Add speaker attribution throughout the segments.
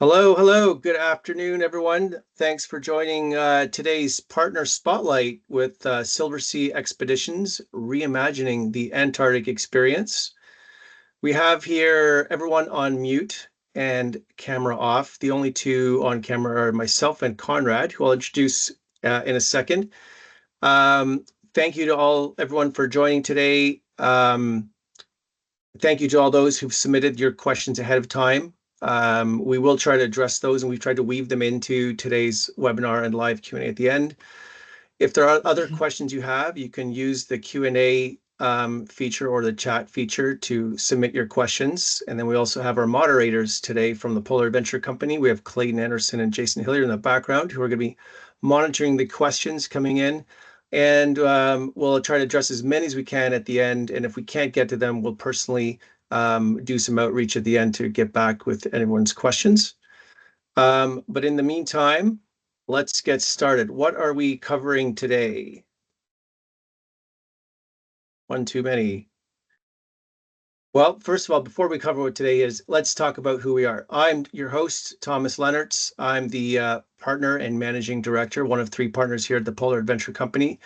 Speaker 1: Hello, hello. Good afternoon, everyone. Thanks for joining today's Partner Spotlight with Silversea Expeditions, Reimagining the Antarctic Experience. We have here everyone on mute and camera off. The only two on camera are myself and Conrad, who I'll introduce in a second. Thank you to everyone for joining today. Thank you to all those who've submitted your questions ahead of time. We will try to address those, and we've tried to weave them into today's webinar and live Q&A at the end. If there are other questions you have, you can use the Q&A feature or the chat feature to submit your questions. And then we also have our moderators today from the Polar Adventure Company. We have Clayton Anderson and Jason Hilliard in the background, who are going to be monitoring the questions coming in. And we'll try to address as many as we can at the end. And if we can't get to them, we'll personally do some outreach at the end to get back with everyone's questions. But in the meantime, let's get started. What are we covering today? One too many. Well, first of all, before we cover what today is, let's talk about who we are. I'm your host, Thomas Lennartz. I'm the partner and managing director, one of three partners here at the Polar Adventure Company.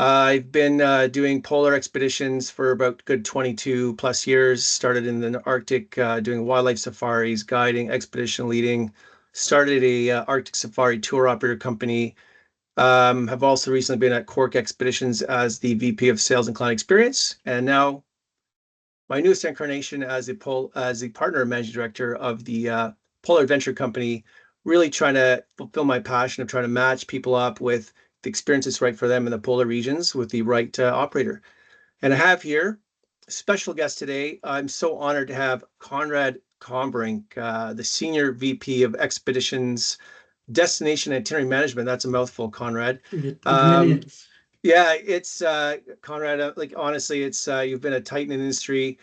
Speaker 1: I've been doing polar expeditions for about good 22 plus years. Started in the Arctic doing wildlife safaris, guiding, expedition leading. Started a Arctic safari tour operator company. Have also recently been at Cork Expeditions as the VP of Sales and Client Experience, and now my newest incarnation as a partner and managing director of the Polar Adventure Company. Really trying to fulfill my passion of trying to match people up with the experience that's right for them in the polar regions with the right operator. And I have here a special guest today. I'm so honored to have Conrad Combrink, the Senior VP of Expeditions, Destination and Itinerary Management. That's a mouthful, Conrad.
Speaker 2: It really is.
Speaker 1: Yeah, it's Conrad, like honestly, it's you've been a titan in the industry.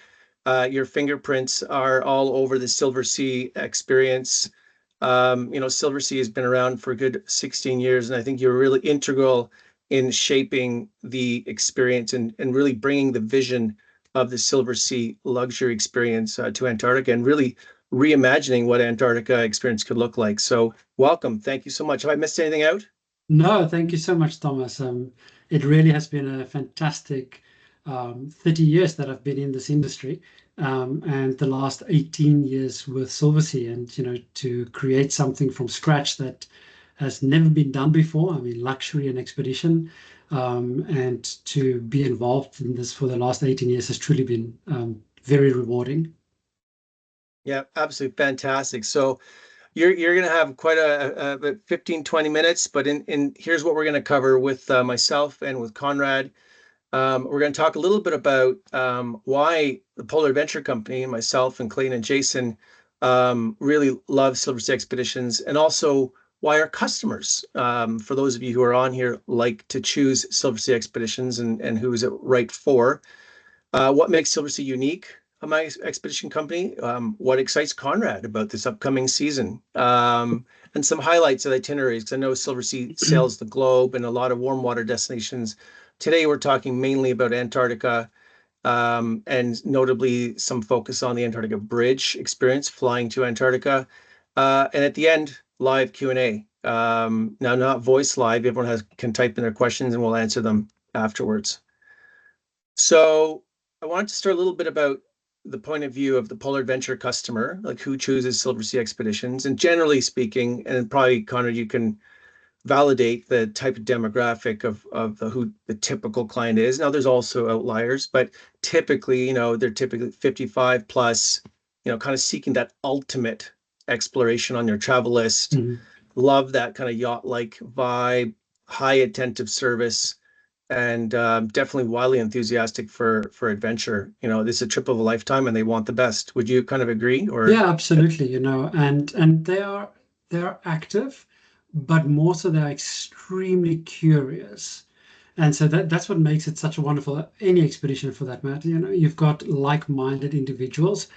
Speaker 1: Your fingerprints are all over the Silversea experience. Silversea has been around for a good 16 years, and I think you're really integral in shaping the experience and really bringing the vision of the Silversea luxury experience to Antarctica and really reimagining what Antarctica experience could look like. So welcome. Thank you so much. Have I missed anything out?
Speaker 2: No, thank you so much, Thomas. It really has been a fantastic 30 years that I've been in this industry, and the last 18 years with Silversea, and to create something from scratch that has never been done before. I mean, luxury and expedition, and to be involved in this for the last 18 years has truly been very rewarding.
Speaker 1: Yeah, absolutely fantastic. So you're going to have quite a 15, 20 minutes, but in here's what we're going to cover with myself and with Conrad. We're going to talk a little bit about why the Polar Adventure Company, myself and Clayton and Jason, really love Silversea Expeditions, and also why our customers, for those of you who are on here, like to choose Silversea Expeditions and who is it right for. What makes Silversea unique, my expedition company? What excites Conrad about this upcoming season? And some highlights of itineraries, because I know Silversea sails the globe and a lot of warm water destinations. Today, we're talking mainly about Antarctica, and notably some focus on the Antarctica Bridge experience, flying to Antarctica. And at the end, live Q&A. Now, not voice live. Everyone can type in their questions and we'll answer them afterwards. So I wanted to start a little bit about the point of view of the Polar Adventure customer, like who chooses Silversea Expeditions. And generally speaking, and probably, Conrad, you can validate the type of demographic of who the typical client is. Now, there's also outliers, but typically, they're typically 55 plus, kind of seeking that ultimate exploration on your travel list.
Speaker 2: Mhm.
Speaker 1: Love that kind of yacht-like vibe, high attentive service, and definitely wildly enthusiastic for adventure. This is a trip of a lifetime, and they want the best. Would you kind of agree? Or
Speaker 2: Yeah, absolutely. And they are active, but more so they're extremely curious. And so that's what makes it such a wonderful, any expedition for that matter. You've got like-minded individuals,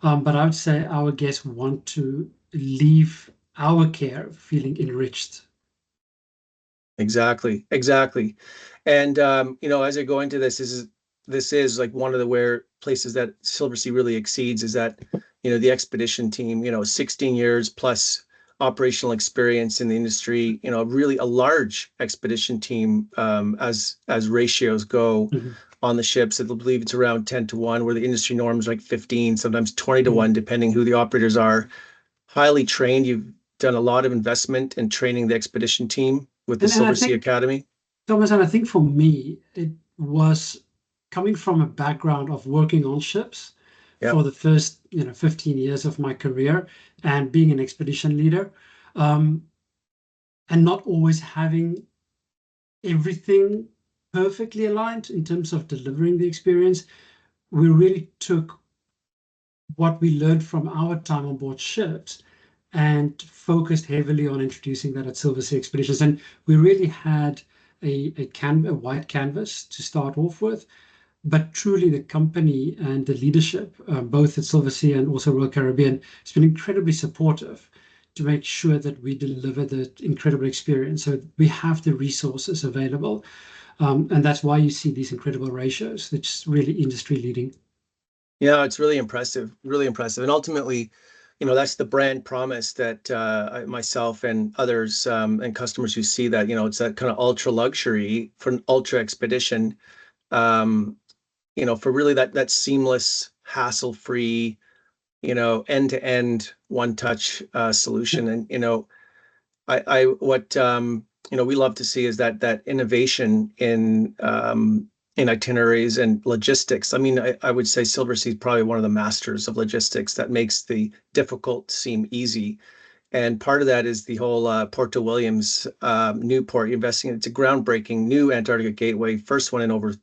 Speaker 2: but I would say our guests want to leave our care feeling enriched.
Speaker 1: exactly. And as I go into this is like one of the where places that Silversea really exceeds is that the expedition team, 16 years plus operational experience in the industry, really a large expedition team, as ratios go
Speaker 2: Mhm.
Speaker 1: on the ships. I believe it's around 10-1, where the industry norm is like 15, sometimes 20-1,
Speaker 2: Mhm.
Speaker 1: depending who the operators are. Highly trained. You've done a lot of investment in training the expedition team with the
Speaker 2: And I
Speaker 1: Silversea
Speaker 2: think,
Speaker 1: Academy.
Speaker 2: Thomas, and I think for me, it was coming from a background of working on ships
Speaker 1: Yep.
Speaker 2: for the first, 15 years of my career and being an expedition leader, um, and not always having everything perfectly aligned in terms of delivering the experience. We really took what we learned from our time on board ships and focused heavily on introducing that at Silversea Expeditions. And we really had a white canvas to start off with, but truly the company and the leadership, both at Silversea and also Royal Caribbean, has been incredibly supportive to make sure that we deliver the incredible experience. So we have the resources available. And that's why you see these incredible ratios. It's really industry leading.
Speaker 1: Yeah, it's really impressive, really impressive. And ultimately, that's the brand promise that myself and others, and customers who see that, it's that kind of ultra luxury for an ultra expedition, um, for really that seamless, hassle-free, end-to-end one-touch solution. And, I what we love to see is that innovation in itineraries and logistics. I mean, I would say Silversea is probably one of the masters of logistics that makes the difficult seem easy. And part of that is the whole Porto Williams new port investing in. It's a groundbreaking new Antarctica gateway, first one in over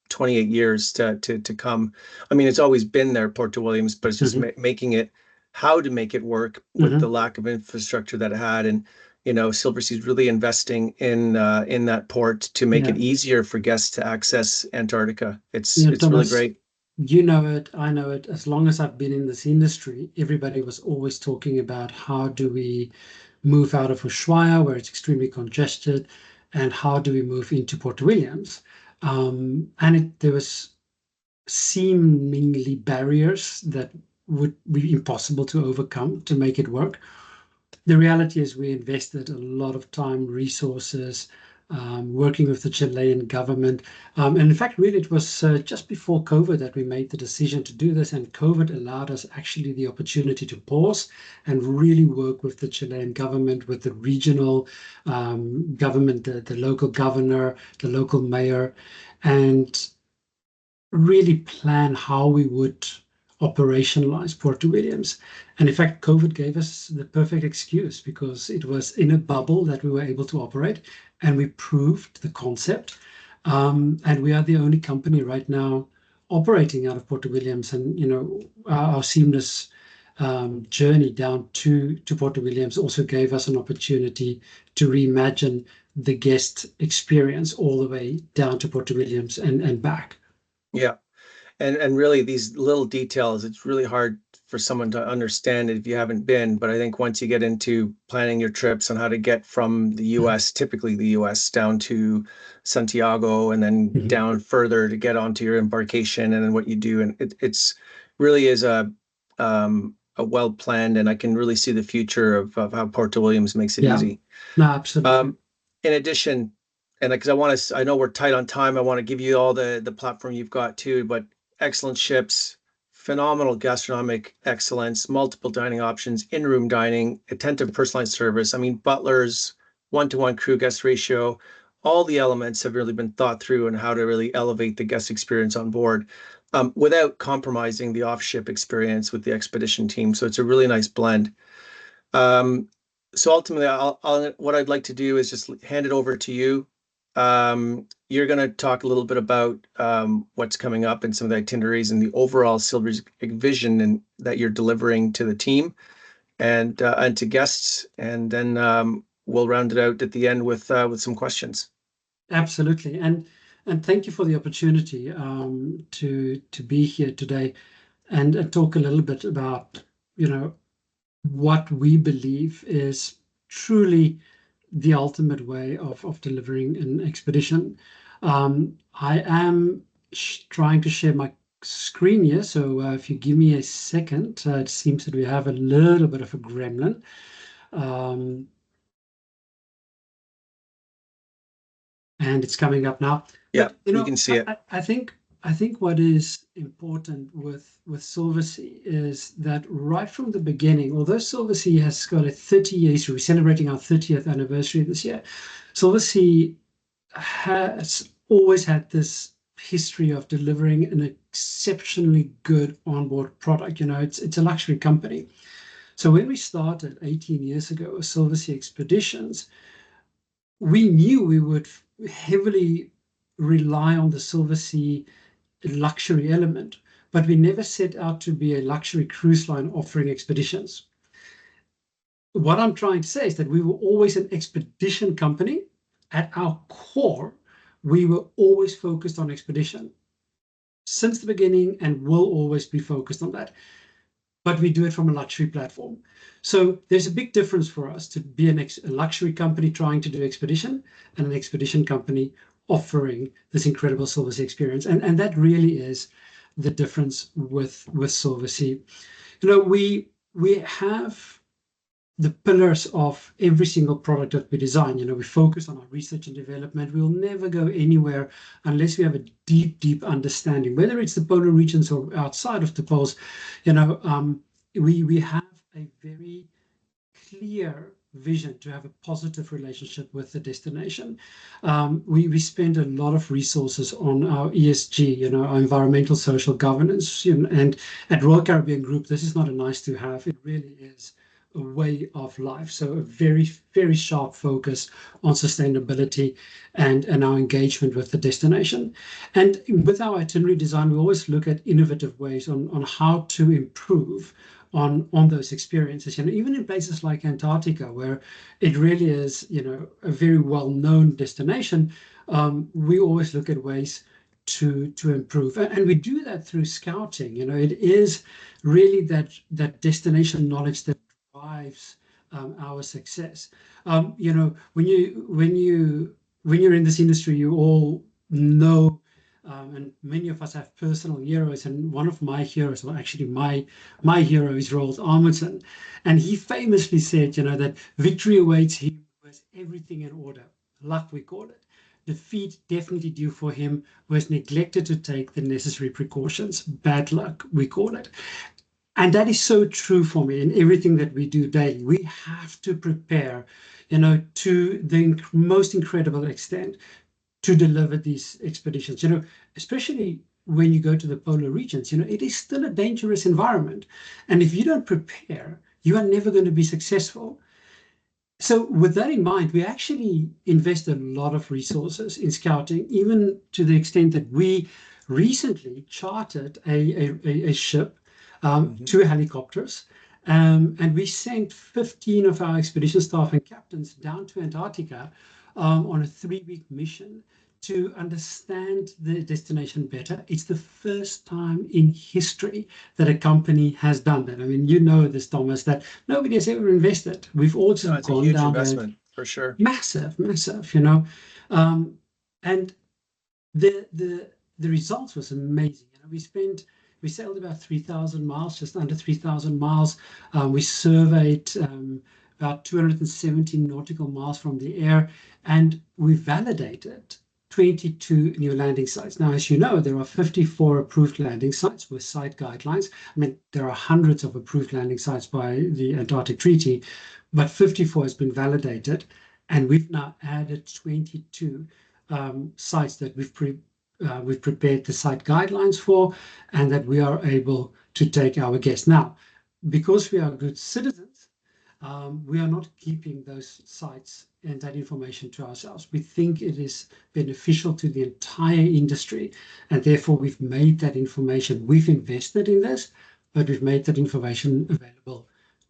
Speaker 1: 28 years to come. I mean, it's always been there, Porto Williams, but it's just
Speaker 2: Mhm.
Speaker 1: making it, how to make it work with the
Speaker 2: Mhm.
Speaker 1: lack of infrastructure that it had. And Silversea's really investing in that port to make it
Speaker 2: Yeah.
Speaker 1: easier for guests to access Antarctica. It's
Speaker 2: You know,
Speaker 1: it's really
Speaker 2: Thomas,
Speaker 1: great.
Speaker 2: you know it, I know it. As long as I've been in this industry, everybody was always talking about how do we move out of Ushuaia, where it's extremely congested, and how do we move into Port Williams. There was seemingly barriers that would be impossible to overcome to make it work. The reality is we invested a lot of time, resources, working with the Chilean government. And in fact, really, it was just before COVID that we made the decision to do this. And COVID allowed us actually the opportunity to pause and really work with the Chilean government, with the regional government, the local governor, the local mayor, and really plan how we would operationalize Port Williams. And in fact, COVID gave us the perfect excuse because it was in a bubble that we were able to operate and we proved the concept. And we are the only company right now operating out of Port Williams. And, our seamless journey down to Port Williams also gave us an opportunity to reimagine the guest experience all the way down to Port Williams and back.
Speaker 1: Yeah. And really these little details, it's really hard for someone to understand if you haven't been. But I think once you get into planning your trips on how to get from the US, typically the US, down to Santiago and then
Speaker 2: Mhm.
Speaker 1: down further to get onto your embarkation and then what you do. And it's really is a well planned, and I can really see the future of how Porto Williams makes it
Speaker 2: Yeah,
Speaker 1: easy.
Speaker 2: no, absolutely.
Speaker 1: In addition, and because I know we're tight on time, I want to give you all the platform you've got too, but excellent ships, phenomenal gastronomic excellence, multiple dining options, in-room dining, attentive personalized service. I mean, butlers, one-to-one crew guest ratio, all the elements have really been thought through and how to really elevate the guest experience on board, without compromising the off-ship experience with the expedition team. So it's a really nice blend. Um, so ultimately, what I'd like to do is just hand it over to you. You're going to talk a little bit about what's coming up and some of the itineraries and the overall Silver's vision and that you're delivering to the team and to guests, and then we'll round it out at the end with some questions.
Speaker 2: Absolutely. And thank you for the opportunity to be here today and talk a little bit about, what we believe is truly the ultimate way of delivering an expedition. I am trying to share my screen here. So if you give me a second, it seems that we have a little bit of a gremlin. And it's coming up now.
Speaker 1: Yeah,
Speaker 2: But you
Speaker 1: we
Speaker 2: know,
Speaker 1: can see it.
Speaker 2: I think what is important with Silversea is that right from the beginning, although Silversea has got a 30-year history, we're celebrating our 30th anniversary this year. Silversea has always had this history of delivering an exceptionally good onboard product. You know, it's a luxury company. So when we started 18 years ago with Silversea Expeditions, we knew we would heavily rely on the Silversea luxury element, but we never set out to be a luxury cruise line offering expeditions. What I'm trying to say is that we were always an expedition company. At our core, we were always focused on expedition since the beginning and will always be focused on that. But we do it from a luxury platform. So there's a big difference for us to be a luxury company trying to do expedition and an expedition company offering this incredible Silversea experience. And that really is the difference with Silversea. You know, we have the pillars of every single product that we design. You know, we focus on our research and development. We'll never go anywhere unless we have a deep understanding, whether it's the polar regions or outside of the poles. You know, we have a very clear vision to have a positive relationship with the destination. We spend a lot of resources on our ESG, you know, our environmental social governance. You know, and at Royal Caribbean Group, this is not a nice to have. It really is a way of life. So a very sharp focus on sustainability and our engagement with the destination. And with our itinerary design, we always look at innovative ways on how to improve on those experiences. You know, even in places like Antarctica, where it really is, you know, a very well-known destination, we always look at ways to improve, and we do that through scouting. You know, it is really that destination knowledge that drives our success. You know, when you're in this industry, you all know, and many of us have personal heroes. And one of my heroes, well, actually my hero is Roald Amundsen, and he famously said, you know, that victory awaits him who has everything in order. Luck, we call it. Defeat definitely due for him who has neglected to take the necessary precautions. Bad luck, we call it. And that is so true for me in everything that we do daily. We have to prepare, you know, to the most incredible extent to deliver these expeditions. You know, especially when you go to the polar regions, you know, it is still a dangerous environment. And if you don't prepare, you are never going to be successful. So with that in mind, we actually invest a lot of resources in scouting, even to the extent that we recently chartered a ship, two helicopters, and we sent 15 of our expedition staff and captains down to Antarctica on a 3-week mission to understand the destination better. It's the first time in history that a company has done that. I mean, you know this, Thomas, that nobody has ever invested. We've all just
Speaker 1: It's a
Speaker 2: gone
Speaker 1: huge
Speaker 2: down there.
Speaker 1: investment for sure.
Speaker 2: Massive, you know. And the results was amazing. You know, we sailed about 3,000 miles, just under 3,000 miles. We surveyed about 270 nautical miles from the air, and we validated 22 new landing sites. Now, as you know, there are 54 approved landing sites with site guidelines. I mean, there are hundreds of approved landing sites by the Antarctic Treaty, but 54 has been validated, and we've now added 22 sites that we've prepared the site guidelines for, and that we are able to take our guests. Now, because we are good citizens, we are not keeping those sites and that information to ourselves. We think it is beneficial to the entire industry, and therefore we've made that information. We've invested in this, but we've made that information available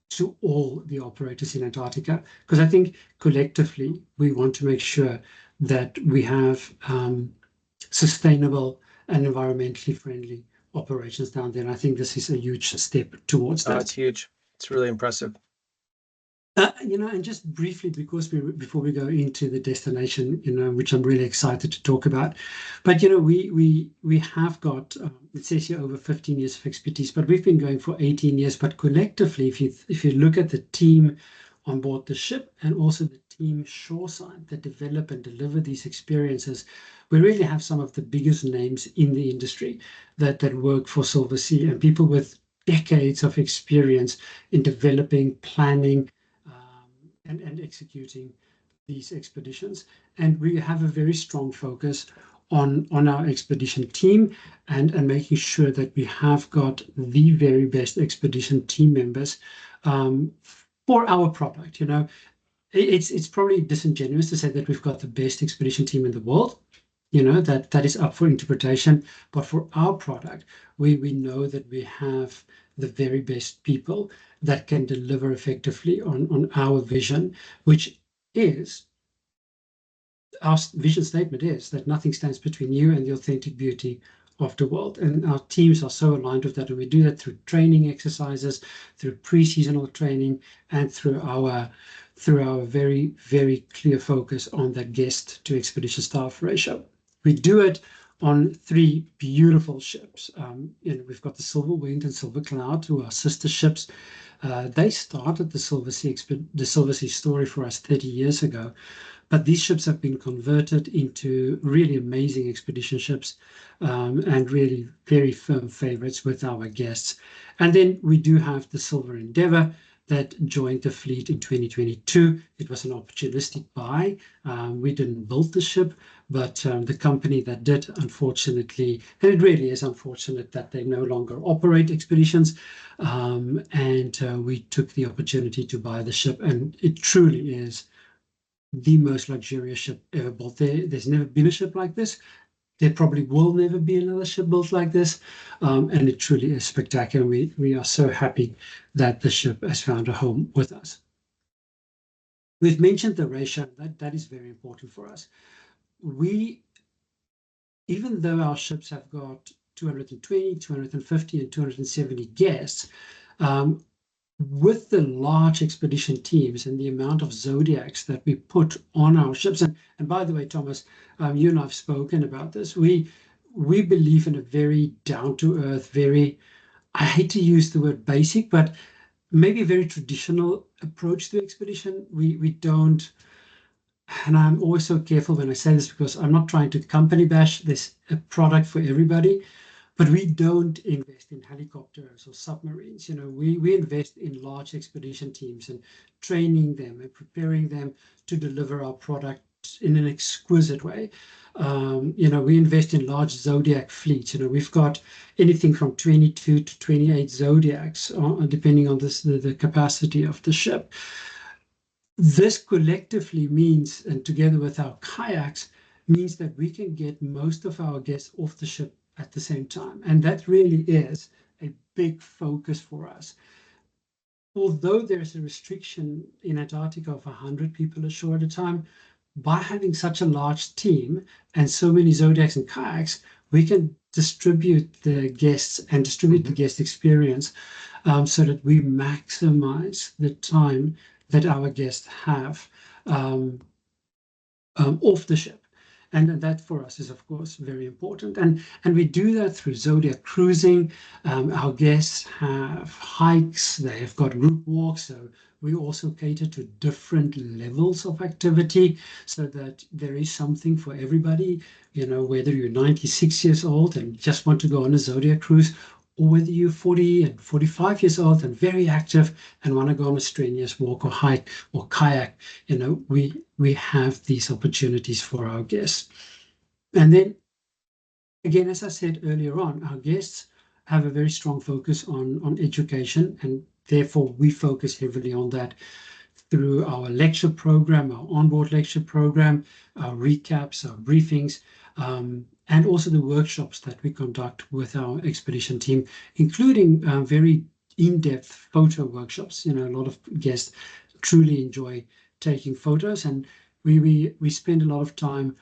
Speaker 2: to all the operators in Antarctica, because I think collectively we want to make sure that we have sustainable and environmentally friendly operations down there. And I think this is a huge step towards that.
Speaker 1: It's huge. It's really impressive.
Speaker 2: And just briefly, because before we go into the destination, which I'm really excited to talk about, but we have got it says here over 15 years of expertise, but we've been going for 18 years. But collectively, if you look at the team on board the ship and also the team shoreside that develop and deliver these experiences, we really have some of the biggest names in the industry that work for Silversea, and people with decades of experience in developing, planning, and executing these expeditions. And we have a very strong focus on our expedition team, and making sure that we have got the very best expedition team members for our product. It's probably disingenuous to say that we've got the best expedition team in the world. That is up for interpretation. But for our product, we know that we have the very best people that can deliver effectively on our vision, which is our vision statement is that nothing stands between you and the authentic beauty of the world. And our teams are so aligned with that. And we do that through training exercises, through pre-seasonal training, and through our very, very clear focus on the guest to expedition staff ratio. We do it on 3 beautiful ships. We've got the Silver Wind and Silver Cloud, who are sister ships. They started the Silversea story for us 30 years ago. But these ships have been converted into really amazing expedition ships, and really very firm favorites with our guests. And then we do have the Silver Endeavour that joined the fleet in 2022. It was an opportunistic buy. We didn't build the ship, but the company that did, unfortunately, and it really is unfortunate that they no longer operate expeditions, and we took the opportunity to buy the ship, and it truly is the most luxurious ship ever built. There's never been a ship like this. There probably will never be another ship built like this, and it truly is spectacular. We are so happy that the ship has found a home with us. We've mentioned the ratio. That is very important for us. Even though our ships have got 220, 250, and 270 guests, with the large expedition teams and the amount of zodiacs that we put on our ships, and by the way, Thomas, you and I've spoken about this. We believe in a very down to earth, very, I hate to use the word basic, but maybe a very traditional approach to expedition. We don't, and I'm always so careful when I say this because I'm not trying to company bash. There's a product for everybody. But we don't invest in helicopters or submarines. We invest in large expedition teams and training them and preparing them to deliver our product in an exquisite way. We invest in large Zodiac fleets. We've got anything from 22 to 28 Zodiacs, depending on the capacity of the ship. This collectively means, and together with our kayaks, means that we can get most of our guests off the ship at the same time. And that really is a big focus for us. Although there's a restriction in Antarctica of 100 people ashore at a time, by having such a large team and so many Zodiacs and kayaks, we can distribute the guests and distribute the guest experience, so that we maximize the time that our guests have off the ship. And that for us is, of course, very important. And we do that through Zodiac cruising. Our guests have hikes, they have got group walks. So we also cater to different levels of activity so that there is something for everybody, whether you're 96 years old and just want to go on a Zodiac cruise, or whether you're 40 and 45 years old and very active and want to go on a strenuous walk or hike or kayak. We have these opportunities for our guests. And then again, as I said earlier on, our guests have a very strong focus on education, and therefore we focus heavily on that through our lecture program, our onboard lecture program, our recaps, our briefings, and also the workshops that we conduct with our expedition team, including very in-depth photo workshops. A lot of guests truly enjoy taking photos, and we spend a lot of time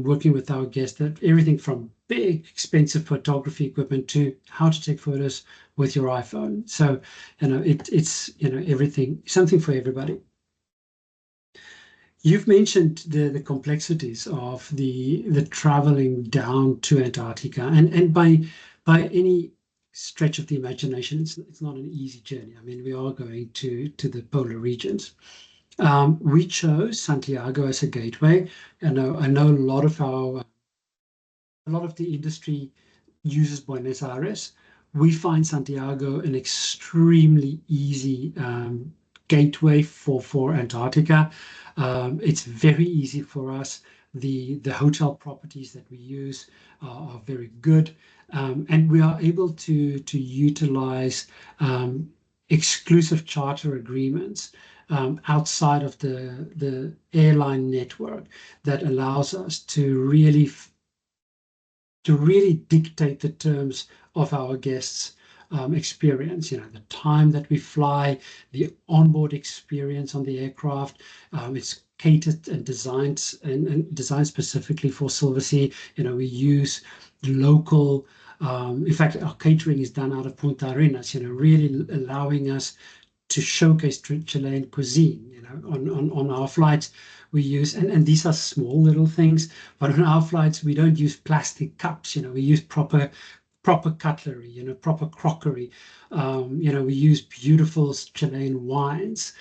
Speaker 2: working with our guests at everything from big, expensive photography equipment to how to take photos with your iPhone. So, it's, everything, something for everybody. You've mentioned the complexities of the traveling down to Antarctica, and by any stretch of the imagination, it's not an easy journey. I mean, we are going to the polar regions. We chose Santiago as a gateway. I know a lot of the industry uses Buenos Aires. We find Santiago an extremely easy gateway for Antarctica. It's very easy for us. The hotel properties that we use are very good, and we are able to utilize exclusive charter agreements outside of the airline network that allows us to really dictate the terms of our guests' experience. The time that we fly, the onboard experience on the aircraft. It's catered and designed specifically for Silversea. We use local. In fact, our catering is done out of Punta Arenas. Really allowing us to showcase Chilean cuisine. On our flights we use, and these are small little things, but on our flights we don't use plastic cups. We use proper cutlery, proper crockery. We use beautiful Chilean wines.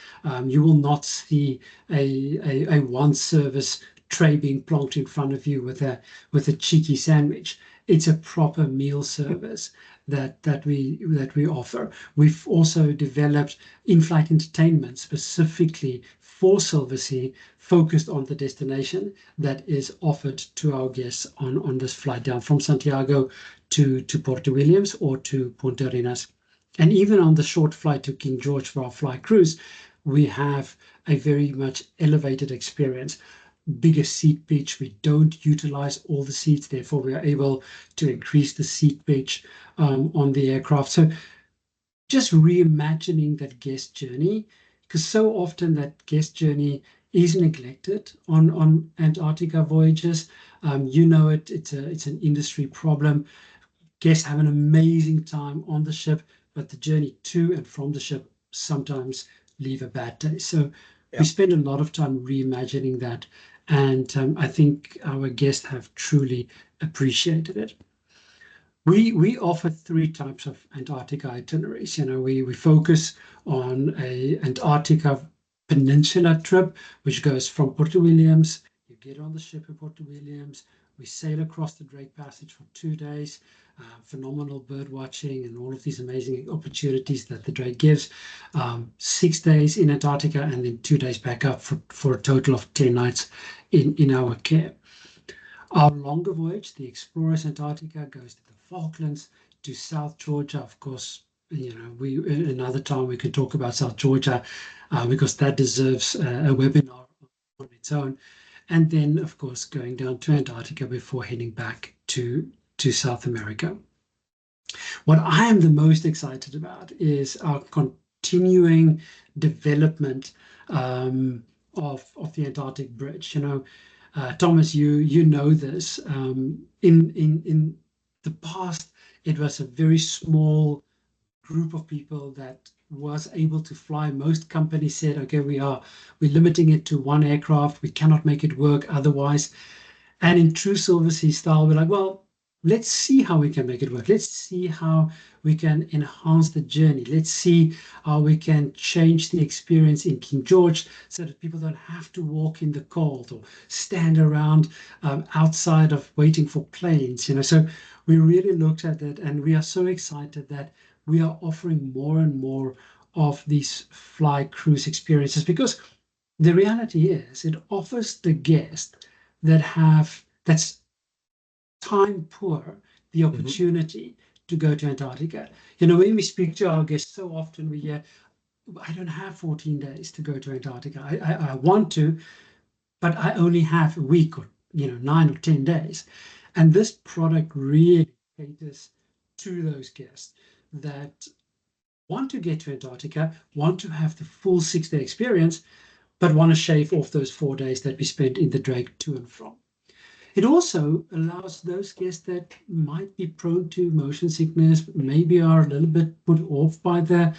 Speaker 2: You will not see a one service tray being plonked in front of you with a cheeky sandwich. It's a proper meal service that we offer. We've also developed in-flight entertainment specifically for Silversea, focused on the destination, that is offered to our guests on this flight down from Santiago to Puerto Williams or to Punta Arenas. And even on the short flight to King George for our fly cruise, we have a very much elevated experience. Bigger seat pitch. We don't utilize all the seats, therefore we are able to increase the seat pitch on the aircraft. So just reimagining that guest journey, because so often that guest journey is neglected on Antarctica voyages. It's an industry problem. Guests have an amazing time on the ship, but the journey to and from the ship sometimes leave a bad taste. So we spend a lot of time reimagining that, and I think our guests have truly appreciated it. We offer three types of Antarctica itineraries. We focus on a Antarctica peninsula trip, which goes from Puerto Williams. You get on the ship at Puerto Williams. We sail across the Drake Passage for 2 days. Phenomenal bird watching and all of these amazing opportunities that the Drake gives. 6 days in Antarctica and then 2 days back up for a total of 10 nights in our care. Our longer voyage, the Explorers Antarctica, goes to the Falklands, to South Georgia. Of course, another time we can talk about South Georgia because that deserves a webinar on its own. And then, of course, going down to Antarctica before heading back to South America. What I am the most excited about is our continuing development of the Antarctic Bridge. Thomas, you know this. In the past, it was a very small group of people that was able to fly. Most companies said, okay, we're limiting it to one aircraft. We cannot make it work otherwise. And in true Silversea style, we're like, well, let's see how we can make it work. Let's see how we can enhance the journey. Let's see how we can change the experience in King George so that people don't have to walk in the cold or stand around outside of waiting for planes. So we really looked at that, and we are so excited that we are offering more and more of these fly cruise experiences, because the reality is it offers the guest that's time poor the opportunity to go to Antarctica. When we speak to our guests, so often we hear, I don't have 14 days to go to Antarctica. I want to, but I only have a week or 9 or 10 days. And this product really caters to those guests that want to get to Antarctica, want to have the full 6-day experience, but want to shave off those 4 days that we spent in the Drake to and from. it also allows those guests that might be prone to motion sickness, maybe are a little bit put off by the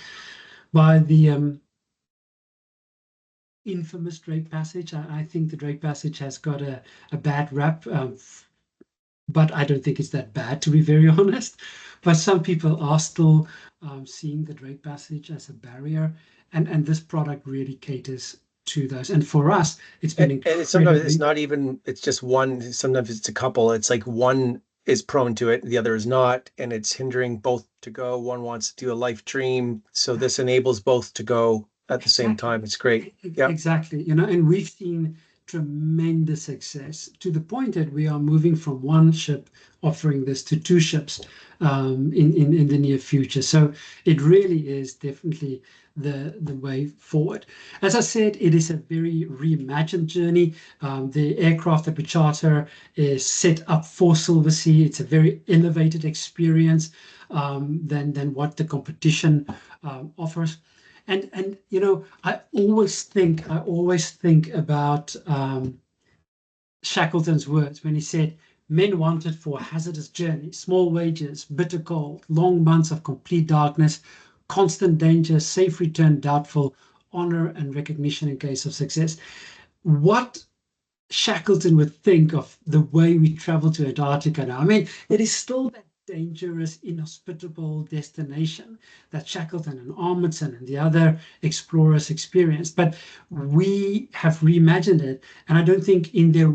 Speaker 2: infamous Drake Passage. I think the Drake Passage has got a bad rap, but I don't think it's that bad, to be very honest. But some people are still seeing the Drake Passage as a barrier, and this product really caters to those. And for us, it's been
Speaker 1: Sometimes it's
Speaker 2: incredibly.
Speaker 1: not even, it's just one, sometimes it's a couple. It's like one is prone to it, the other is not, and it's hindering both to go. One wants to do a life dream. So this enables both to go at the same
Speaker 2: Exactly.
Speaker 1: time. It's great. Yeah.
Speaker 2: Exactly. And we've seen tremendous success to the point that we are moving from one ship offering this to two ships in the near future. So it really is definitely the way forward. As I said, it is a very reimagined journey. The aircraft that we charter is set up for Silversea. It's a very elevated experience than what the competition offers. And I always think about Shackleton's words when he said, "Men wanted for a hazardous journey, small wages, bitter cold, long months of complete darkness, constant danger, safe return doubtful, honor and recognition in case of success." What Shackleton would think of the way we travel to Antarctica now. I mean, it is still that dangerous, inhospitable destination that Shackleton and Amundsen and the other explorers experienced. But we have reimagined it. And I don't think in their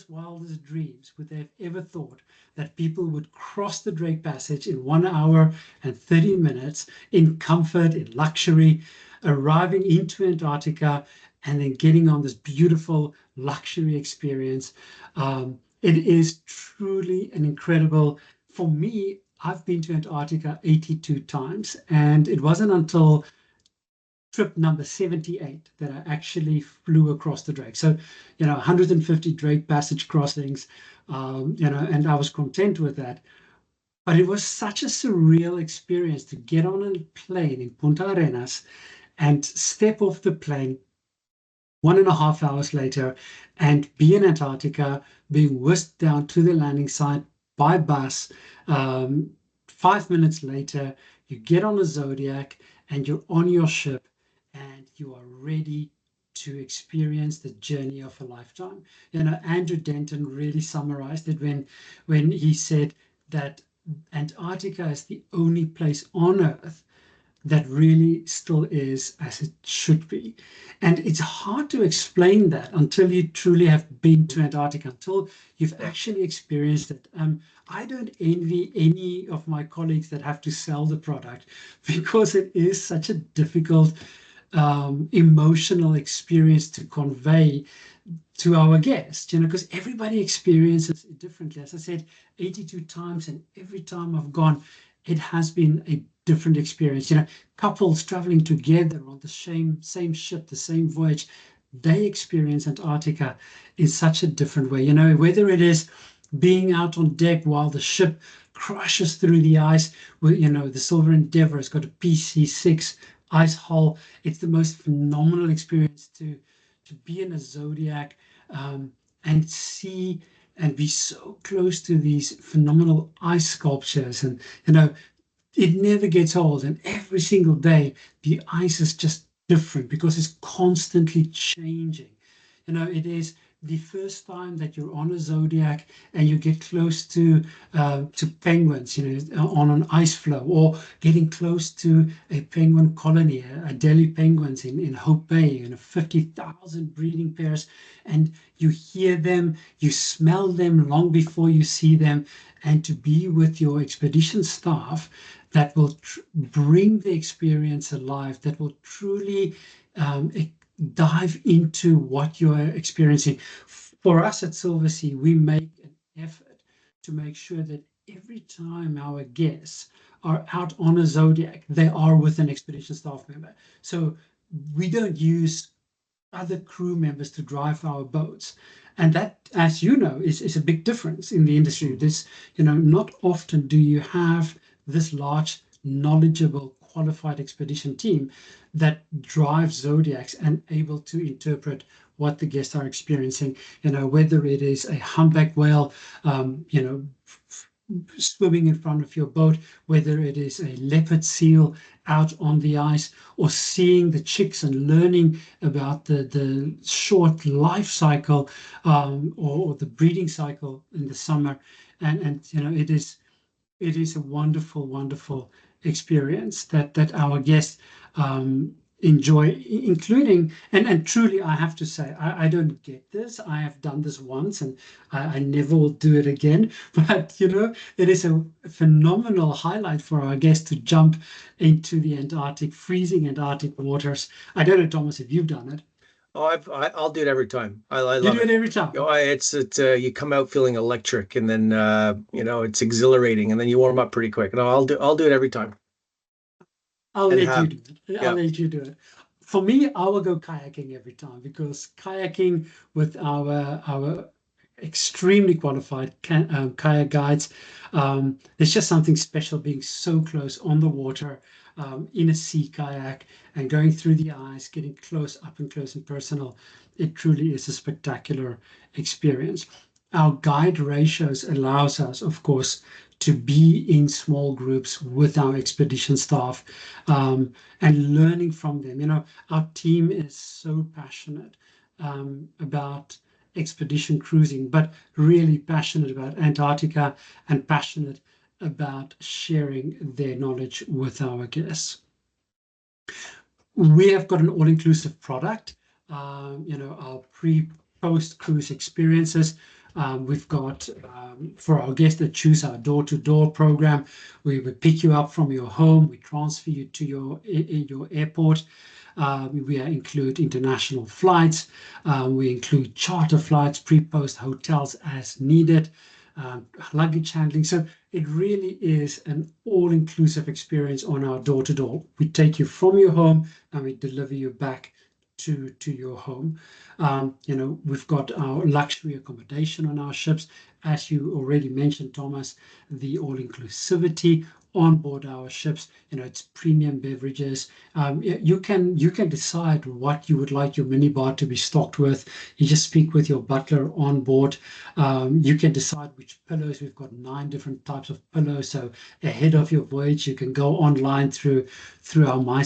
Speaker 2: wildest dreams would they have ever thought that people would cross the Drake Passage in 1 hour and 30 minutes in comfort, in luxury, arriving into Antarctica and then getting on this beautiful luxury experience. It is truly an incredible, for me, I've been to Antarctica 82 times, and it wasn't until trip number 78 that I actually flew across the Drake. So, 150 Drake Passage crossings, and I was content with that. But it was such a surreal experience to get on a plane in Punta Arenas and step off the plane 1.5 hours later and be in Antarctica, being whisked down to the landing site by bus. 5 minutes later, you get on a Zodiac and you're on your ship and you are ready to experience the journey of a lifetime. Andrew Denton really summarized it when he said that Antarctica is the only place on Earth that really still is as it should be. And it's hard to explain that until you truly have been to Antarctica, until you've
Speaker 1: Yeah.
Speaker 2: actually experienced it. I don't envy any of my colleagues that have to sell the product because it is such a difficult emotional experience to convey to our guests, because everybody experiences it differently. As I said, 82 times, and every time I've gone, it has been a different experience. Couples traveling together on the same ship, the same voyage, they experience Antarctica in such a different way. Whether it is being out on deck while the ship crashes through the ice, the Silver Endeavour has got a PC6 ice hull. It's the most phenomenal experience to be in a Zodiac and see and be so close to these phenomenal ice sculptures. And it never gets old, and every single day the ice is just different because it's constantly changing. It is the first time that you're on a Zodiac and you get close to penguins, on an ice floe, or getting close to a penguin colony, a Delhi penguins in Hope Bay, 50,000 breeding pairs, and you hear them, you smell them long before you see them, and to be with your expedition staff that will bring the experience alive, that will truly dive into what you're experiencing. For us at Silversea, we make an effort to make sure that every time our guests are out on a Zodiac, they are with an expedition staff member. So we don't use other crew members to drive our boats. And that, as you know, is a big difference in the industry. Not often do you have this large, knowledgeable, qualified expedition team that drives Zodiacs and able to interpret what the guests are experiencing. Whether it is a humpback whale, swimming in front of your boat, whether it is a leopard seal out on the ice, or seeing the chicks and learning about the short life cycle, or the breeding cycle in the summer. And it is a wonderful, wonderful experience that our guests enjoy, including, and truly, I have to say, I don't get this. I have done this once, and I never will do it again. But it is a phenomenal highlight for our guests to jump into the Antarctic, freezing Antarctic waters. I don't know, Thomas, if you've done it.
Speaker 1: Oh, I'll do it every time. I
Speaker 2: You
Speaker 1: love
Speaker 2: do it
Speaker 1: it.
Speaker 2: every time.
Speaker 1: You come out feeling electric, and then it's exhilarating, and then you warm up pretty quick. No, I'll do it every time.
Speaker 2: I'll
Speaker 1: And
Speaker 2: let you
Speaker 1: have
Speaker 2: do it. I'll
Speaker 1: Yeah.
Speaker 2: let you do it. For me, I will go kayaking every time, because kayaking with our extremely qualified kayak guides, there's just something special being so close on the water, in a sea kayak, and going through the ice, getting up and close and personal. It truly is a spectacular experience. Our guide ratios allows us, of course, to be in small groups with our expedition staff, and learning from them. Our team is so passionate about expedition cruising, but really passionate about Antarctica, and passionate about sharing their knowledge with our guests. We have got an all-inclusive product, our pre-post cruise experiences. We've got, for our guests that choose our door-to-door program, we will pick you up from your home, we transfer you to your airport. We include international flights. We include charter flights, pre-post hotels as needed, luggage handling. So it really is an all-inclusive experience on our door-to-door. We take you from your home and we deliver you back to your home. We've got our luxury accommodation on our ships. As you already mentioned, Thomas, the all-inclusivity on board our ships. It's premium beverages. You can decide what you would like your minibar to be stocked with. You just speak with your butler on board. You can decide which pillows. We've got 9 different types of pillows. So ahead of your voyage, you can go online through our my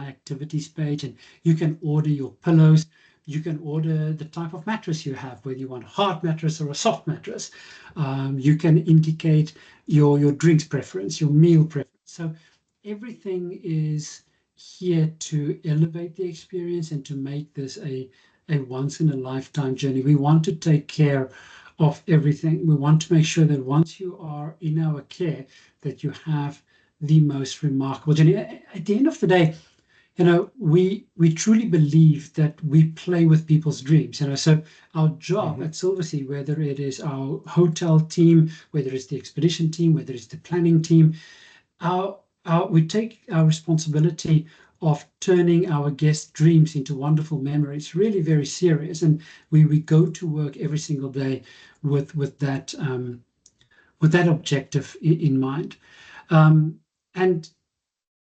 Speaker 2: activities page, and you can order your pillows. You can order the type of mattress you have, whether you want a hard mattress or a soft mattress. You can indicate your drinks preference, your meal preference. So everything is here to elevate the experience and to make this a once in a lifetime journey. We want to take care of everything. We want to make sure that once you are in our care, that you have the most remarkable journey. At the end of the day, we truly believe that we play with people's dreams. So our job at Silversea, whether it is our hotel team, whether it's the expedition team, whether it's the planning team, we take our responsibility of turning our guests' dreams into wonderful memories really very serious, and we go to work every single day with that objective in mind. And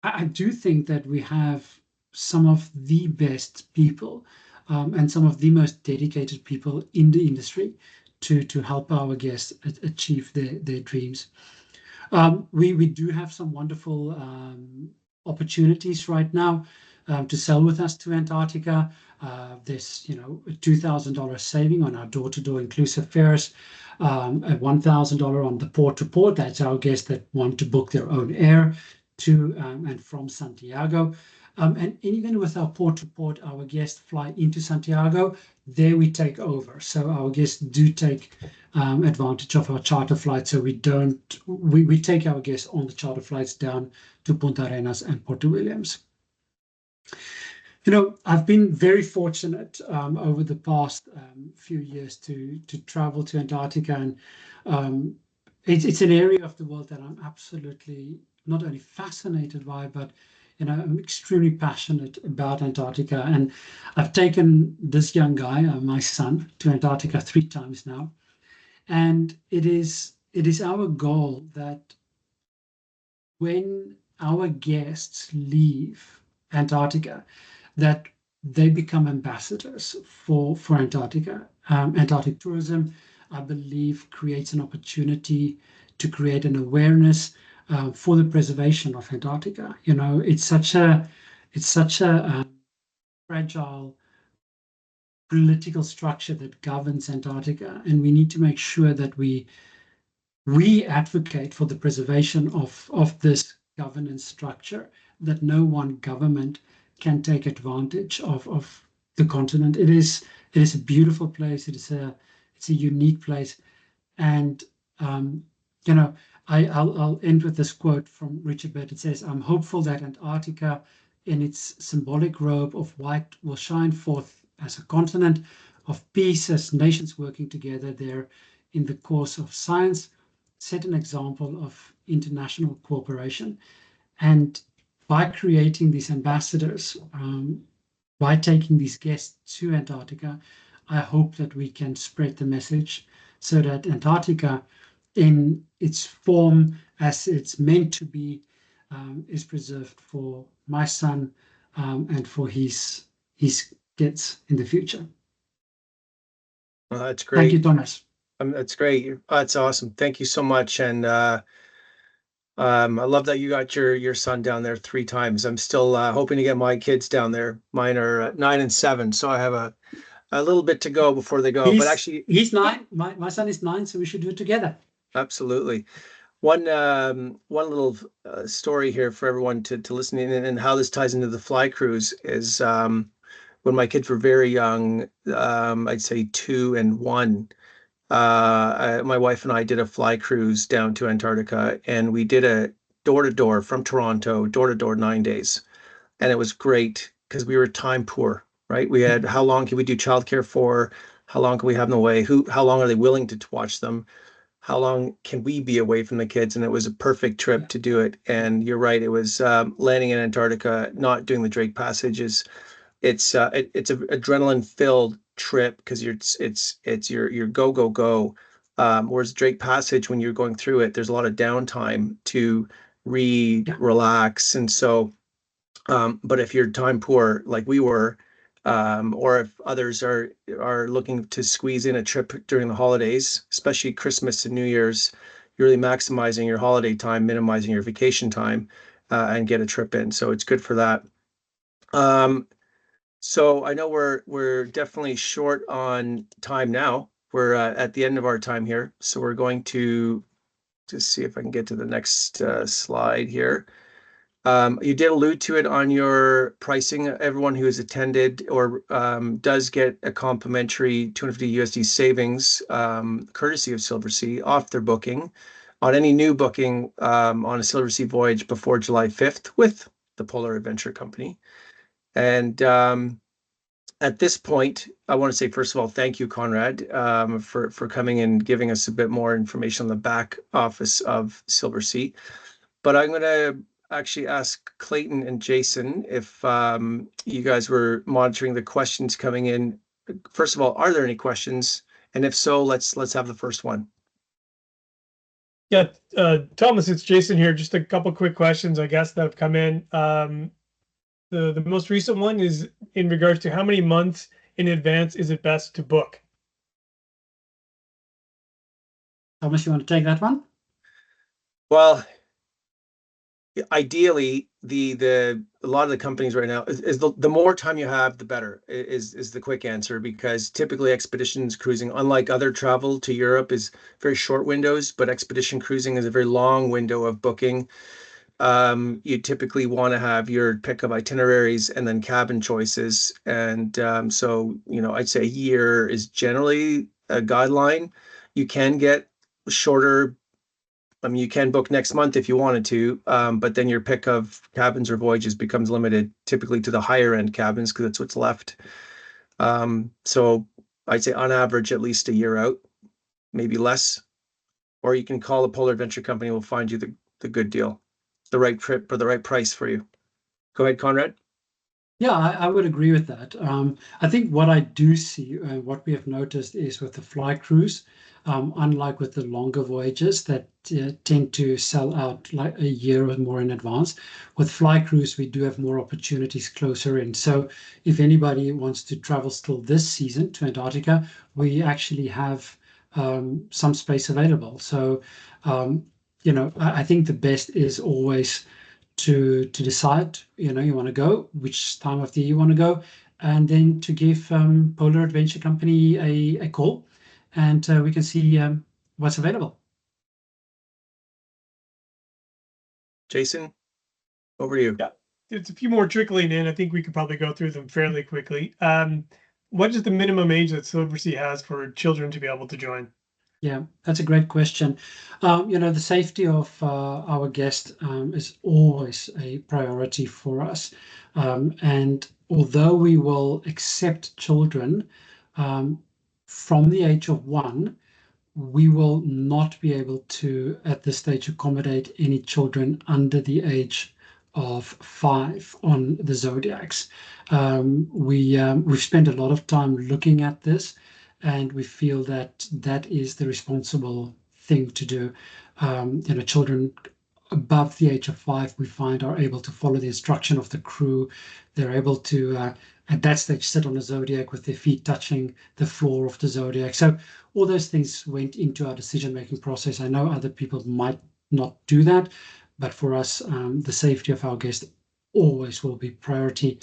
Speaker 2: I do think that we have some of the best people, and some of the most dedicated people in the industry to help our guests achieve their dreams. We do have some wonderful opportunities right now to sail with us to Antarctica. There's a $2,000 saving on our door-to-door inclusive fares, a $1,000 on the port-to-port. That's our guests that want to book their own air to and from Santiago. And even with our port-to-port, our guests fly into Santiago. There we take over. So our guests do take advantage of our charter flights. So we take our guests on the charter flights down to Punta Arenas and Puerto Williams. I've been very fortunate over the past few years to travel to Antarctica, and it's an area of the world that I'm absolutely not only fascinated by, but I'm extremely passionate about Antarctica. And I've taken this young guy, my son, to Antarctica 3 times now. And it is our goal that when our guests leave Antarctica, that they become ambassadors for Antarctica. Antarctic tourism, I believe, creates an opportunity to create an awareness for the preservation of Antarctica. You know, it's such a fragile political structure that governs Antarctica, and we need to make sure that we advocate for the preservation of this governance structure, that no one government can take advantage of the continent. It is a beautiful place. It's a unique place, and um, you know, I'll end with this quote from Richard Burt. It says, "I'm hopeful that Antarctica, in its symbolic robe of white, will shine forth as a continent of peace, as nations working together there in the course of science set an example of international cooperation." And by creating these ambassadors, by taking these guests to Antarctica, I hope that we can spread the message so that Antarctica, in its form as it's meant to be, is preserved for my son and for his kids in the future.
Speaker 1: Well, that's
Speaker 2: Thank you,
Speaker 1: great.
Speaker 2: Thomas.
Speaker 1: That's great. That's awesome. Thank you so much. And I love that you got your son down there 3 times. I'm still hoping to get my kids down there. Mine are 9 and 7, so I have a little bit to go before they go. But actually,
Speaker 2: He's 9. My son is 9, so we should do it together.
Speaker 1: absolutely. One little story here for everyone to listen in, and how this ties into the fly cruise is when my kids were very young, I'd say 2 and 1. My wife and I did a fly cruise down to Antarctica, and we did a door to door from Toronto, door to door, 9 days. And it was great because we were time poor, right? We had, how long can we do childcare for? How long can we have them away? How long are they willing to watch them? How long can we be away from the kids? And it was a perfect trip to do it. And you're right, it was landing in Antarctica, not doing the Drake Passage is it's an adrenaline filled trip because it's your go go go. Whereas Drake Passage, when you're going through it, there's a lot of downtime to read, relax, and so. But if you're time poor, like we were, or if others are looking to squeeze in a trip during the holidays, especially Christmas and New Year's, you're really maximizing your holiday time, minimizing your vacation time, and get a trip in. So it's good for that. Um, so I know we're definitely short on time now. We're at the end of our time here, so we're going to just see if I can get to the next slide here. You did allude to it on your pricing. Everyone who has attended or does get a complimentary 250 USD savings, courtesy of Silversea, off their booking on any new booking on a Silversea voyage before July 5th with the Polar Adventure Company. And at this point, I want to say, first of all, thank you, Conrad, for coming and giving us a bit more information on the back office of Silversea. But I'm going to actually ask Clayton and Jason if you guys were monitoring the questions coming in. First of all, are there any questions? And if so, let's have the first one.
Speaker 3: Yeah, Thomas, it's Jason here. Just a couple quick questions, I guess, that have come in. The most recent one is in regards to how many months in advance is it best to book?
Speaker 2: Thomas, you want to take that one?
Speaker 1: Well, ideally, a lot of the companies right now is the more time you have, the better is the quick answer, because typically expeditions cruising, unlike other travel to Europe, is very short windows, but expedition cruising is a very long window of booking. You typically want to have your pick of itineraries and then cabin choices. And so, I'd say a year is generally a guideline. You can get shorter. I mean, you can book next month if you wanted to, but then your pick of cabins or voyages becomes limited, typically to the higher end cabins, because that's what's left. So I'd say on average, at least a year out, maybe less. Or you can call the Polar Adventure Company, we'll find you the good deal, the right trip for the right price for you. Go ahead, Conrad.
Speaker 2: Yeah, I would agree with that. I think what I do see, what we have noticed is with the fly cruise, unlike with the longer voyages that tend to sell out like a year or more in advance, with fly cruise, we do have more opportunities closer in. So if anybody wants to travel still this season to Antarctica, we actually have some space available. So, I think the best is always to decide, you want to go, which time of the year you want to go, and then to give Polar Adventure Company a call, and we can see what's available.
Speaker 1: Jason, over to you.
Speaker 3: Yeah, it's a few more trickling in. I think we could probably go through them fairly quickly. What is the minimum age that Silversea has for children to be able to join?
Speaker 2: Yeah, that's a great question. The safety of our guest is always a priority for us. And although we will accept children from the age of 1, we will not be able to, at this stage, accommodate any children under the age of 5 on the Zodiacs. We've spent a lot of time looking at this, and we feel that that is the responsible thing to do. Children above the age of 5, we find, are able to follow the instruction of the crew. They're able to, at that stage, sit on the Zodiac with their feet touching the floor of the Zodiac. So all those things went into our decision-making process. I know other people might not do that, but for us, the safety of our guests always will be priority.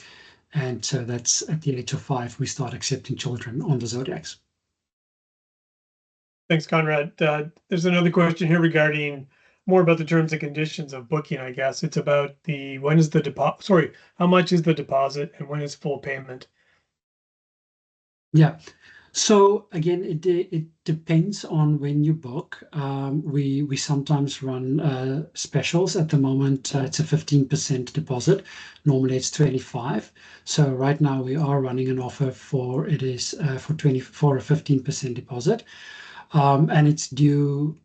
Speaker 2: And so that's at the age of 5, we start accepting children on the Zodiacs.
Speaker 3: Thanks, Conrad. There's another question here regarding more about the terms and conditions of booking, I guess. It's about when is the deposit, sorry, how much is the deposit and when is full payment?
Speaker 2: Yeah. So again, it depends on when you book. We sometimes run specials. At the moment, it's a 15% deposit. Normally, it's 25. So right now, we are running an offer for a 15% deposit, and it's due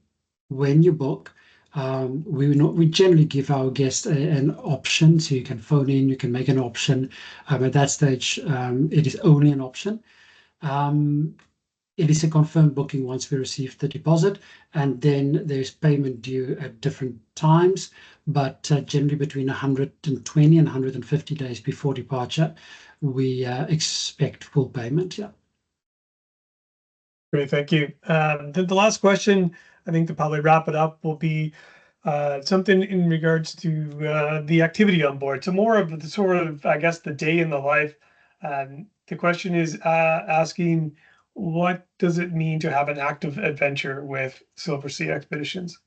Speaker 2: when you book. We generally give our guests an option, so you can phone in, you can make an option. At that stage, it is only an option. It is a confirmed booking once we receive the deposit, and then there's payment due at different times, but generally between 120 and 150 days before departure, we expect full payment. Yeah.
Speaker 3: Great, thank you. Then the last question, I think to probably wrap it up, will be something in regards to the activity on board. So more of the sort of, I guess, the day in the life. The question is asking, what does it mean to have an active adventure with Silversea Expeditions?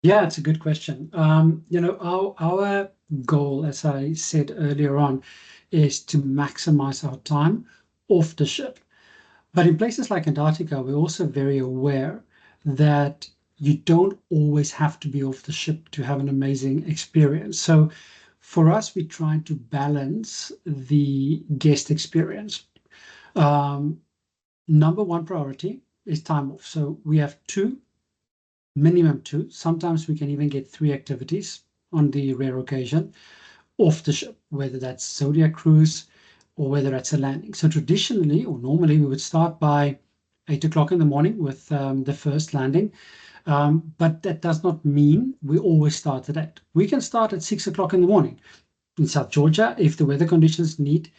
Speaker 2: Yeah, it's a good question. Our goal, as I said earlier on, is to maximize our time off the ship. But in places like Antarctica, we're also very aware that you don't always have to be off the ship to have an amazing experience. So for us, we try to balance the guest experience. Number one priority is time off. So we have minimum two. Sometimes we can even get 3 activities on the rare occasion off the ship, whether that's Zodiac cruise or whether that's a landing. So traditionally or normally we would start by 8 o'clock in the morning with the first landing. But that does not mean we always start at 8. We can start at 6 o'clock in the morning in South Georgia if the weather conditions need.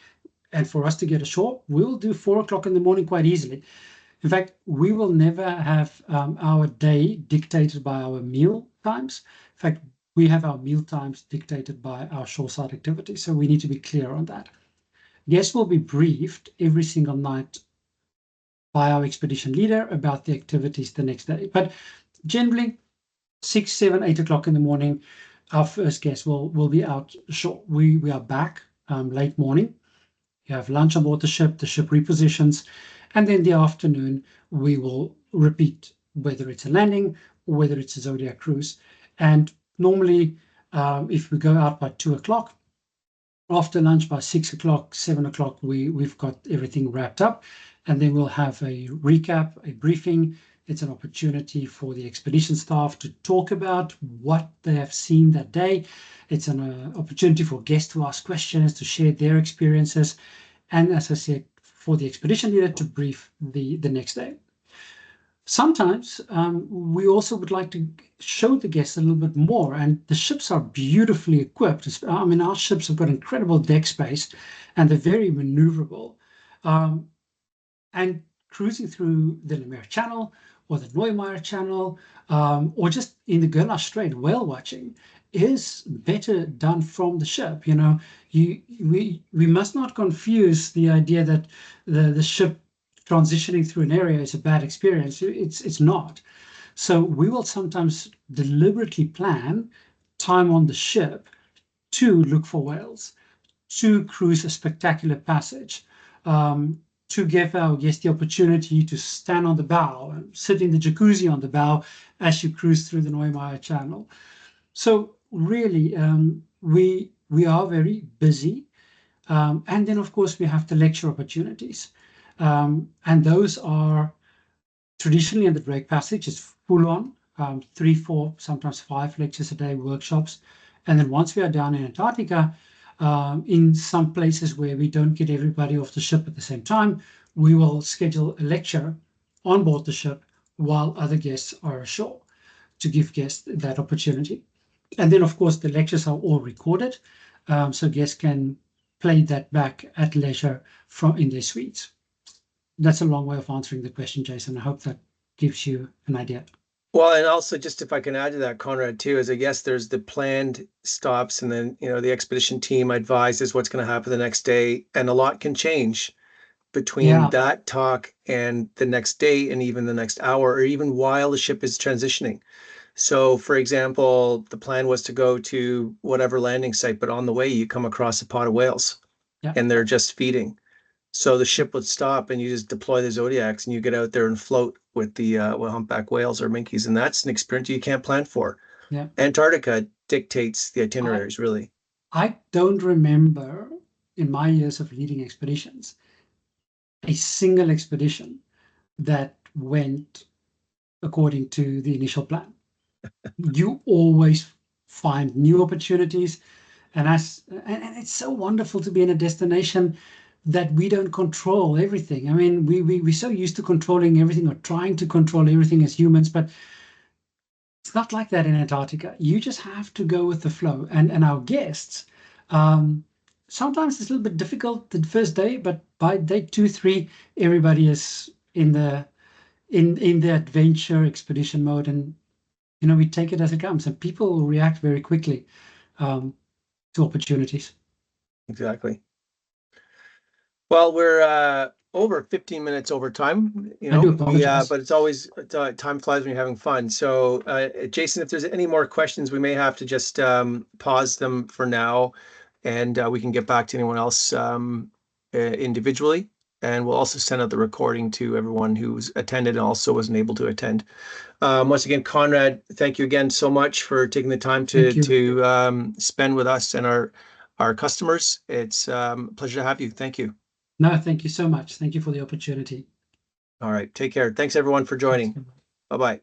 Speaker 2: And for us to get ashore, we'll do 4 o'clock in the morning quite easily. In fact, we will never have our day dictated by our meal times. In fact, we have our meal times dictated by our shoreside activities. So we need to be clear on that. Guests will be briefed every single night by our expedition leader about the activities the next day. But generally, 6, 7, 8 o'clock in the morning, our first guest will be out shore. We are back late morning. You have lunch on board the ship repositions, and then the afternoon we will repeat whether it's a landing or whether it's a Zodiac cruise. And normally, if we go out by 2 o'clock, after lunch by 6 o'clock, 7 o'clock, we've got everything wrapped up, and then we'll have a recap, a briefing, It's an opportunity for the expedition staff to talk about what they have seen that day. It's an opportunity for guests to ask questions, to share their experiences, and as I said, for the expedition leader to brief the next day. Sometimes we also would like to show the guests a little bit more, and the ships are beautifully equipped. I mean, our ships have got incredible deck space, and they're very maneuverable. And cruising through the Lemaire Channel or the Neumayer Channel, or just in the Gerlache Strait, whale watching is better done from the ship. You know, we must not confuse the idea that the ship transitioning through an area is a bad experience. It's not. So we will sometimes deliberately plan time on the ship to look for whales, to cruise a spectacular passage, to give our guests the opportunity to stand on the bow and sit in the jacuzzi on the bow as you cruise through the Neumayer Channel. So really, we are very busy. And then, of course, we have the lecture opportunities. And those are traditionally in the Drake Passage. It's full on, 3, 4, sometimes 5 lectures a day, workshops. And then once we are down in Antarctica, in some places where we don't get everybody off the ship at the same time, we will schedule a lecture on board the ship while other guests are ashore to give guests that opportunity. And then, of course, the lectures are all recorded, so guests can play that back at leisure from in their suites. That's a long way of answering the question, Jason. I hope that gives you an idea.
Speaker 1: Well, and also just if I can add to that, Conrad, too, is I guess there's the planned stops, and then, you know, the expedition team advises what's going to happen the next day, and a lot can change between that talk and the next day, and even the next hour, or even while the ship is transitioning. So, for example, the plan was to go to whatever landing site, but on the way you come across a pod of whales, and they're just feeding. So the ship would stop, and you just deploy the Zodiacs, and you get out there and float with the humpback whales or minkies, and that's an experience you can't plan for.
Speaker 2: Yeah.
Speaker 1: Antarctica dictates the itineraries, really.
Speaker 2: I don't remember in my years of leading expeditions a single expedition that went according to the initial plan. You always find new opportunities, and it's so wonderful to be in a destination that we don't control everything. I mean, we're so used to controlling everything, or trying to control everything as humans, but it's not like that in Antarctica. You just have to go with the flow. And our guests, sometimes it's a little bit difficult the first day, but by day 2, 3, everybody is in the adventure expedition mode, and you know, we take it as it comes, and people react very quickly to opportunities.
Speaker 1: Exactly. Well, we're over 15 minutes over time, you know.
Speaker 2: I do apologize.
Speaker 1: But it's always time flies when you're having fun. So, Jason, if there's any more questions, we may have to just pause them for now, and we can get back to anyone else individually. And we'll also send out the recording to everyone who's attended and also wasn't able to attend. Once again, Conrad, thank you again so much for taking the time to spend with us and our customers. It's a pleasure to have you. Thank you.
Speaker 2: No, thank you so much. Thank you for the opportunity.
Speaker 1: All right. Take care. Thanks, everyone, for joining. Bye-bye.